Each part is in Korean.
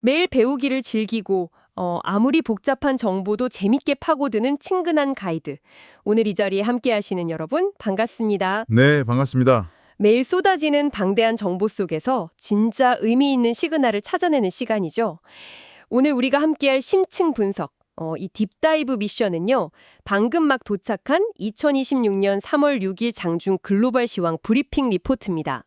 매일 배우기를 즐기고 아무리 복잡한 정보도 재밌게 파고드는 친근한 가이드. 오늘 이 자리에 함께 하시는 여러분 반갑습니다. 네, 반갑습니다. 매일 쏟아지는 방대한 정보 속에서 진짜 의미 있는 시그널을 찾아내는 시간이죠. 오늘 우리가 함께할 심층 분석, 이 딥다이브 미션은요. 방금 막 도착한 2026년 3월 6일 장중 글로벌 시황 브리핑 리포트입니다.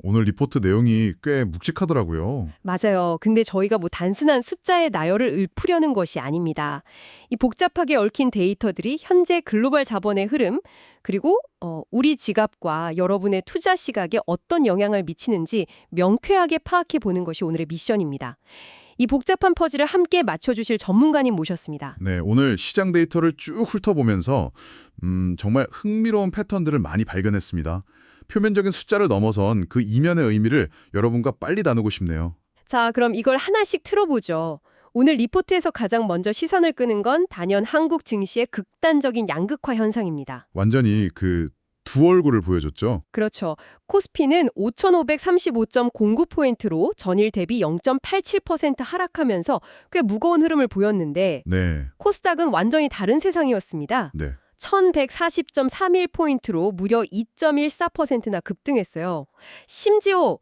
오늘 리포트 내용이 꽤 묵직하더라고요. 맞아요. 근데 저희가 뭐 단순한 숫자의 나열을 읊으려는 것이 아닙니다. 이 복잡하게 얽힌 데이터들이 현재 글로벌 자본의 흐름, 그리고 우리 지갑과 여러분의 투자 시각에 어떤 영향을 미치는지 명쾌하게 파악해 보는 것이 오늘의 미션입니다. 이 복잡한 퍼즐을 함께 맞춰주실 전문가님 모셨습니다. 네, 오늘 시장 데이터를 쭉 훑어보면서 정말 흥미로운 패턴들을 많이 발견했습니다. 표면적인 숫자를 넘어선 그 이면의 의미를 여러분과 빨리 나누고 싶네요. 자, 그럼 이걸 하나씩 틀어보죠. 오늘 리포트에서 가장 먼저 시선을 끄는 건 단연 한국 증시의 극단적인 양극화 현상입니다. 완전히 그 두 얼굴을 보여줬죠. 그렇죠. 코스피는 5,535.09포인트로 전일 대비 0.87% 하락하면서 꽤 무거운 흐름을 보였는데 네, 코스닥은 완전히 다른 세상이었습니다. 네. 1,140.31포인트로 무려 2.14%나 급등했어요. 심지어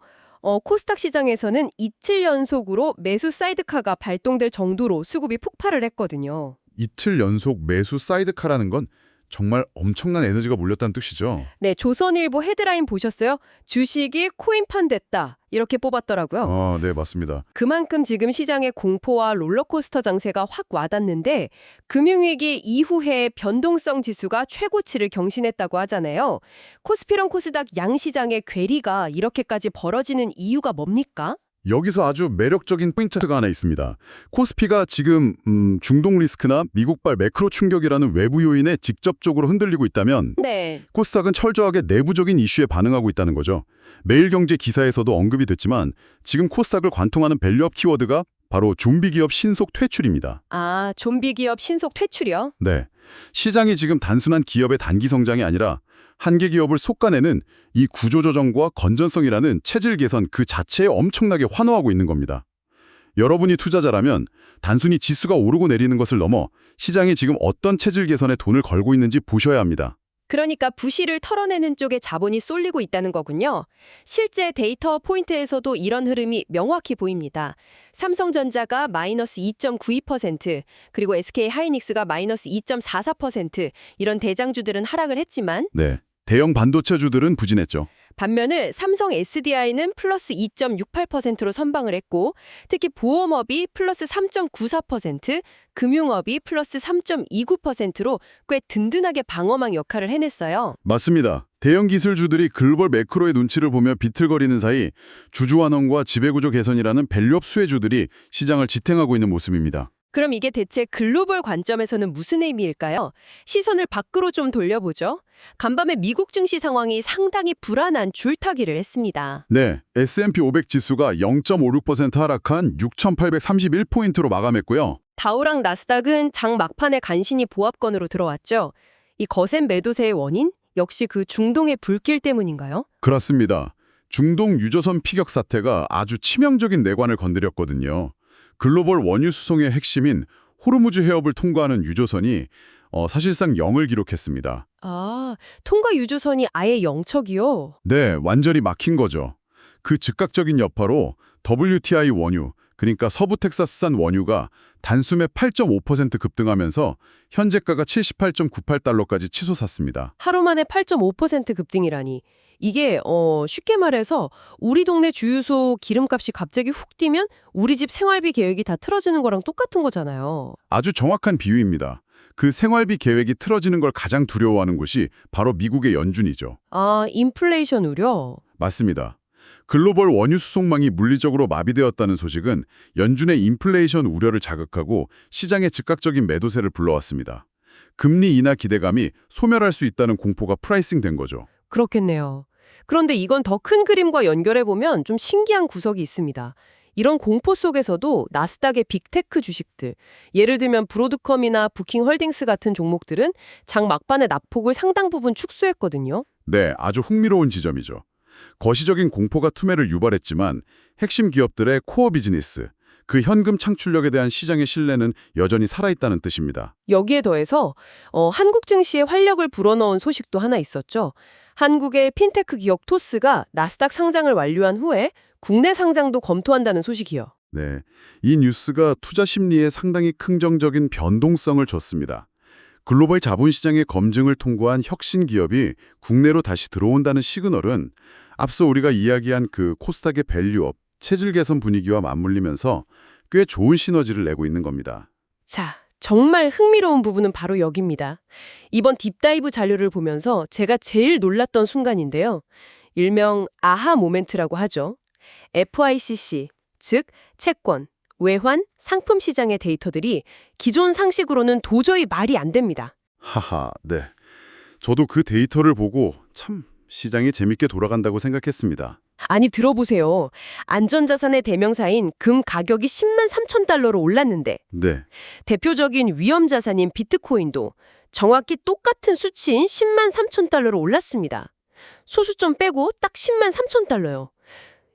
코스닥 시장에서는 이틀 연속으로 매수 사이드카가 발동될 정도로 수급이 폭발을 했거든요. 이틀 연속 매수 사이드카라는 건 정말 엄청난 에너지가 몰렸다는 뜻이죠. 네, 조선일보 헤드라인 보셨어요? 주식이 코인판 됐다. 이렇게 뽑았더라고요. 네, 맞습니다. 그만큼 지금 시장의 공포와 롤러코스터 장세가 확 와닿는데 금융위기 이후에 변동성 지수가 최고치를 경신했다고 하잖아요. 코스피랑 코스닥 양시장의 괴리가 이렇게까지 벌어지는 이유가 뭡니까? 여기서 아주 매력적인 포인트가 하나 있습니다. 코스피가 지금 중동 리스크나 미국발 매크로 충격이라는 외부 요인에 직접적으로 흔들리고 있다면 네. 코스닥은 철저하게 내부적인 이슈에 반응하고 있다는 거죠. 매일경제 기사에서도 언급이 됐지만 지금 코스닥을 관통하는 밸류업 키워드가 바로 좀비 기업 신속 퇴출입니다. 아, 좀비 기업 신속 퇴출이요? 네, 시장이 지금 단순한 기업의 단기 성장이 아니라 한계 기업을 솎아내는 이 구조조정과 건전성이라는 체질 개선 그 자체에 엄청나게 환호하고 있는 겁니다. 여러분이 투자자라면 단순히 지수가 오르고 내리는 것을 넘어 시장이 지금 어떤 체질 개선에 돈을 걸고 있는지 보셔야 합니다. 그러니까 부실을 털어내는 쪽에 자본이 쏠리고 있다는 거군요. 실제 데이터 포인트에서도 이런 흐름이 명확히 보입니다. 삼성전자가 마이너스 2.92%, 그리고 SK하이닉스가 마이너스 2.44%, 이런 대장주들은 하락을 했지만 네, 대형 반도체주들은 부진했죠. 반면에 삼성 SDI는 플러스 2.68%로 선방을 했고 특히 보험업이 플러스 3.94%, 금융업이 플러스 3.29%로 꽤 든든하게 방어막 역할을 해냈어요. 맞습니다. 대형 기술주들이 글로벌 매크로의 눈치를 보며 비틀거리는 사이 주주환원과 지배구조 개선이라는 밸류업 수혜주들이 시장을 지탱하고 있는 모습입니다. 그럼 이게 대체 글로벌 관점에서는 무슨 의미일까요? 시선을 밖으로 좀 돌려보죠. 간밤에 미국 증시 상황이 상당히 불안한 줄타기를 했습니다. 네, S&P 500 지수가 0.56% 하락한 6,831포인트로 마감했고요. 다우랑 나스닥은 장 막판에 간신히 보합권으로 들어왔죠. 이 거센 매도세의 원인? 역시 그 중동의 불길 때문인가요? 그렇습니다. 중동 유조선 피격 사태가 아주 치명적인 내관을 건드렸거든요. 글로벌 원유 수송의 핵심인 호르무즈 해협을 통과하는 유조선이 사실상 0을 기록했습니다. 아, 통과 유조선이 아예 영척이요? 네, 완전히 막힌 거죠. 그 즉각적인 여파로 WTI 원유, 그러니까 서부 텍사스산 원유가 단숨에 8.5% 급등하면서 현재가가 78.98달러까지 치솟았습니다. 하루 만에 8.5% 급등이라니. 이게 쉽게 말해서 우리 동네 주유소 기름값이 갑자기 훅 뛰면 우리 집 생활비 계획이 다 틀어지는 거랑 똑같은 거잖아요. 아주 정확한 비유입니다. 그 생활비 계획이 틀어지는 걸 가장 두려워하는 곳이 바로 미국의 연준이죠. 아, 인플레이션 우려? 맞습니다. 글로벌 원유 수송망이 물리적으로 마비되었다는 소식은 연준의 인플레이션 우려를 자극하고 시장의 즉각적인 매도세를 불러왔습니다. 금리 인하 기대감이 소멸할 수 있다는 공포가 프라이싱된 거죠. 그렇겠네요. 그런데 이건 더 큰 그림과 연결해보면 좀 신기한 구석이 있습니다. 이런 공포 속에서도 나스닥의 빅테크 주식들, 예를 들면 브로드컴이나 부킹홀딩스 같은 종목들은 장 막판에 낙폭을 상당 부분 축소했거든요. 네, 아주 흥미로운 지점이죠. 거시적인 공포가 투매를 유발했지만 핵심 기업들의 코어 비즈니스, 그 현금 창출력에 대한 시장의 신뢰는 여전히 살아있다는 뜻입니다. 여기에 더해서 한국 증시에 활력을 불어넣은 소식도 하나 있었죠. 한국의 핀테크 기업 토스가 나스닥 상장을 완료한 후에 국내 상장도 검토한다는 소식이요. 네, 이 뉴스가 투자 심리에 상당히 긍정적인 변동성을 줬습니다. 글로벌 자본시장의 검증을 통과한 혁신 기업이 국내로 다시 들어온다는 시그널은 앞서 우리가 이야기한 그 코스닥의 밸류업, 체질 개선 분위기와 맞물리면서 꽤 좋은 시너지를 내고 있는 겁니다. 자, 정말 흥미로운 부분은 바로 여기입니다. 이번 딥다이브 자료를 보면서 제가 제일 놀랐던 순간인데요. 일명 아하 모멘트라고 하죠. FICC, 즉 채권, 외환, 상품 시장의 데이터들이 기존 상식으로는 도저히 말이 안 됩니다. 하하, 네. 저도 그 데이터를 보고 참 시장이 재밌게 돌아간다고 생각했습니다. 아니 들어보세요. 안전자산의 대명사인 금 가격이 10만 3천 달러로 올랐는데 네, 대표적인 위험자산인 비트코인도 정확히 똑같은 수치인 10만 3천 달러로 올랐습니다. 소수점 빼고 딱 10만 3천 달러요.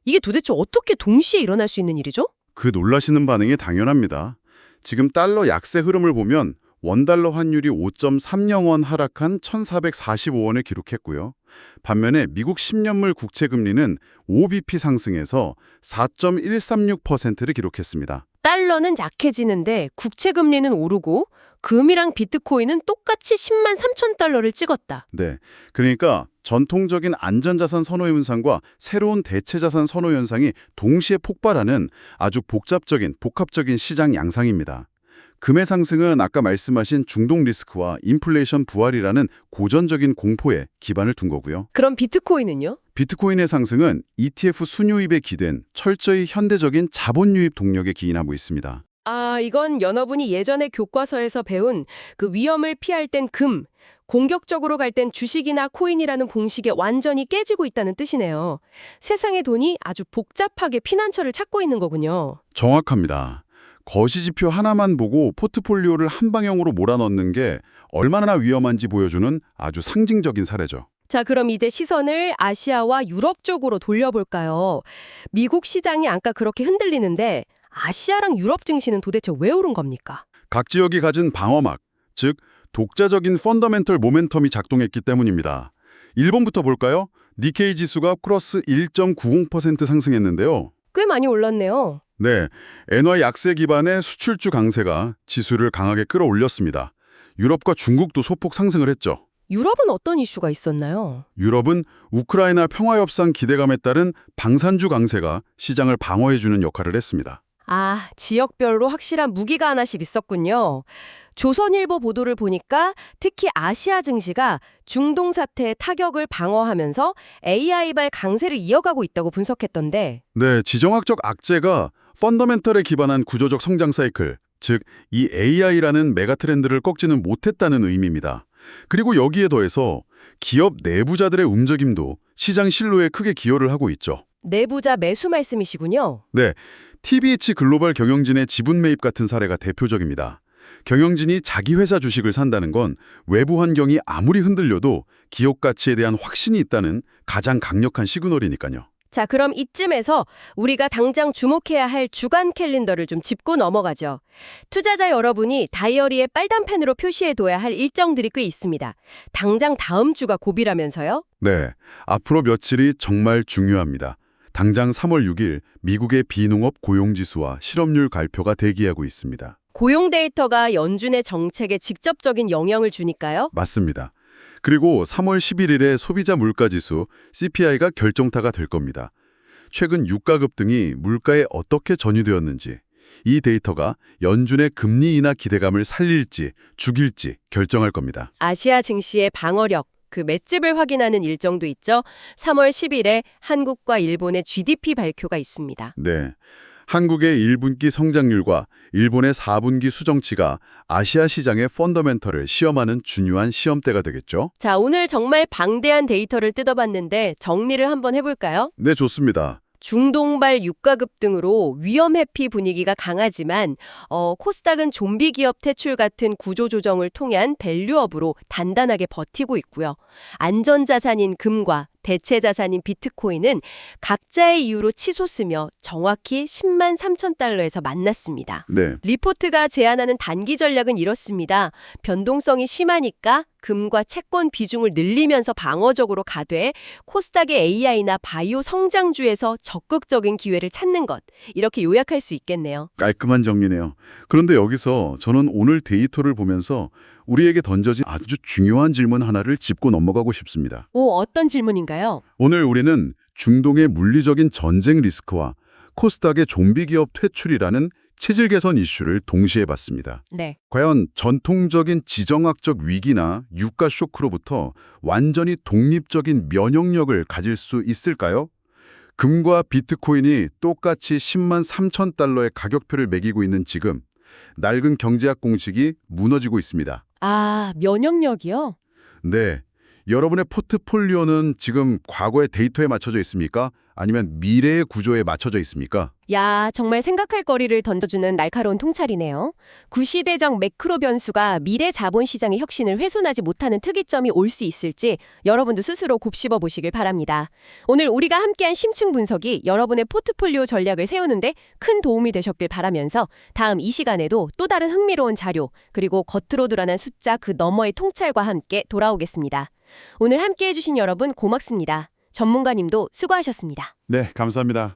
이게 도대체 어떻게 동시에 일어날 수 있는 일이죠? 그 놀라시는 반응이 당연합니다. 지금 달러 약세 흐름을 보면 원달러 환율이 5.30원 하락한 1,445원을 기록했고요. 반면에 미국 10년물 국채금리는 5bp 상승해서 4.136%를 기록했습니다. 달러는 약해지는데 국채금리는 오르고 금이랑 비트코인은 똑같이 10만 3천 달러를 찍었다. 네, 그러니까 전통적인 안전자산 선호 현상과 새로운 대체자산 선호 현상이 동시에 폭발하는 아주 복합적인 시장 양상입니다. 금의 상승은 아까 말씀하신 중동 리스크와 인플레이션 부활이라는 고전적인 공포에 기반을 둔 거고요. 그럼 비트코인은요? 비트코인의 상승은 ETF 순유입에 기댄 철저히 현대적인 자본 유입 동력에 기인하고 있습니다. 아, 이건 연어분이 예전에 교과서에서 배운 그 위험을 피할 땐 금, 공격적으로 갈 땐 주식이나 코인이라는 공식에 완전히 깨지고 있다는 뜻이네요. 세상의 돈이 아주 복잡하게 피난처를 찾고 있는 거군요. 정확합니다. 거시지표 하나만 보고 포트폴리오를 한 방향으로 몰아넣는 게 얼마나 위험한지 보여주는 아주 상징적인 사례죠. 자, 그럼 이제 시선을 아시아와 유럽 쪽으로 돌려볼까요? 미국 시장이 아까 그렇게 흔들리는데 아시아랑 유럽 증시는 도대체 왜 오른 겁니까? 각 지역이 가진 방어막, 즉 독자적인 펀더멘털 모멘텀이 작동했기 때문입니다. 일본부터 볼까요? 니케이 지수가 플러스 1.90% 상승했는데요. 꽤 많이 올랐네요. 네, 엔화 약세 기반의 수출주 강세가 지수를 강하게 끌어올렸습니다. 유럽과 중국도 소폭 상승을 했죠. 유럽은 어떤 이슈가 있었나요? 유럽은 우크라이나 평화협상 기대감에 따른 방산주 강세가 시장을 방어해주는 역할을 했습니다. 아, 지역별로 확실한 무기가 하나씩 있었군요. 조선일보 보도를 보니까 특히 아시아 증시가 중동 사태의 타격을 방어하면서 AI발 강세를 이어가고 있다고 분석했던데. 네, 지정학적 악재가 펀더멘털에 기반한 구조적 성장 사이클, 즉 이 AI라는 메가 트렌드를 꺾지는 못했다는 의미입니다. 그리고 여기에 더해서 기업 내부자들의 움직임도 시장 신뢰에 크게 기여를 하고 있죠. 내부자 매수 말씀이시군요. 네, TBH 글로벌 경영진의 지분 매입 같은 사례가 대표적입니다. 경영진이 자기 회사 주식을 산다는 건 외부 환경이 아무리 흔들려도 기업 가치에 대한 확신이 있다는 가장 강력한 시그널이니까요. 자, 그럼 이쯤에서 우리가 당장 주목해야 할 주간 캘린더를 좀 짚고 넘어가죠. 투자자 여러분이 다이어리에 빨간 펜으로 표시해둬야 할 일정들이 꽤 있습니다. 당장 다음 주가 고비라면서요? 네, 앞으로 며칠이 정말 중요합니다. 당장 3월 6일 미국의 비농업 고용지수와 실업률 발표가 대기하고 있습니다. 고용 데이터가 연준의 정책에 직접적인 영향을 주니까요. 맞습니다. 그리고 3월 11일에 소비자 물가지수 CPI가 결정타가 될 겁니다. 최근 유가급 등이 물가에 어떻게 전이되었는지, 이 데이터가 연준의 금리 인하 기대감을 살릴지 죽일지 결정할 겁니다. 아시아 증시의 방어력, 그 맷집을 확인하는 일정도 있죠. 3월 10일에 한국과 일본의 GDP 발표가 있습니다. 네, 한국의 1분기 성장률과 일본의 4분기 수정치가 아시아 시장의 펀더멘털을 시험하는 중요한 시험대가 되겠죠? 자, 오늘 정말 방대한 데이터를 뜯어봤는데 정리를 한번 해볼까요? 네, 좋습니다. 중동발 유가급 등으로 위험 회피 분위기가 강하지만 코스닥은 좀비 기업 퇴출 같은 구조 조정을 통한 밸류업으로 단단하게 버티고 있고요. 안전자산인 금과 대체 자산인 비트코인은 각자의 이유로 치솟으며 정확히 10만 3천 달러에서 만났습니다. 네. 리포트가 제안하는 단기 전략은 이렇습니다. 변동성이 심하니까 금과 채권 비중을 늘리면서 방어적으로 가되 코스닥의 AI나 바이오 성장주에서 적극적인 기회를 찾는 것. 이렇게 요약할 수 있겠네요. 깔끔한 정리네요. 그런데 여기서 저는 오늘 데이터를 보면서 우리에게 던져진 아주 중요한 질문 하나를 짚고 넘어가고 싶습니다. 오, 어떤 질문인가요? 오늘 우리는 중동의 물리적인 전쟁 리스크와 코스닥의 좀비 기업 퇴출이라는 체질 개선 이슈를 동시에 봤습니다. 네. 과연 전통적인 지정학적 위기나 유가 쇼크로부터 완전히 독립적인 면역력을 가질 수 있을까요? 금과 비트코인이 똑같이 10만 3천 달러의 가격표를 매기고 있는 지금 낡은 경제학 공식이 무너지고 있습니다. 아, 면역력이요? 네. 여러분의 포트폴리오는 지금 과거의 데이터에 맞춰져 있습니까? 아니면 미래의 구조에 맞춰져 있습니까? 야, 정말 생각할 거리를 던져주는 날카로운 통찰이네요. 구시대적 매크로 변수가 미래 자본시장의 혁신을 훼손하지 못하는 특이점이 올 수 있을지 여러분도 스스로 곱씹어 보시길 바랍니다. 오늘 우리가 함께한 심층 분석이 여러분의 포트폴리오 전략을 세우는데 큰 도움이 되셨길 바라면서 다음 이 시간에도 또 다른 흥미로운 자료 그리고 겉으로 드러난 숫자 그 너머의 통찰과 함께 돌아오겠습니다. 오늘 함께해 주신 여러분 고맙습니다. 전문가님도 수고하셨습니다. 네, 감사합니다.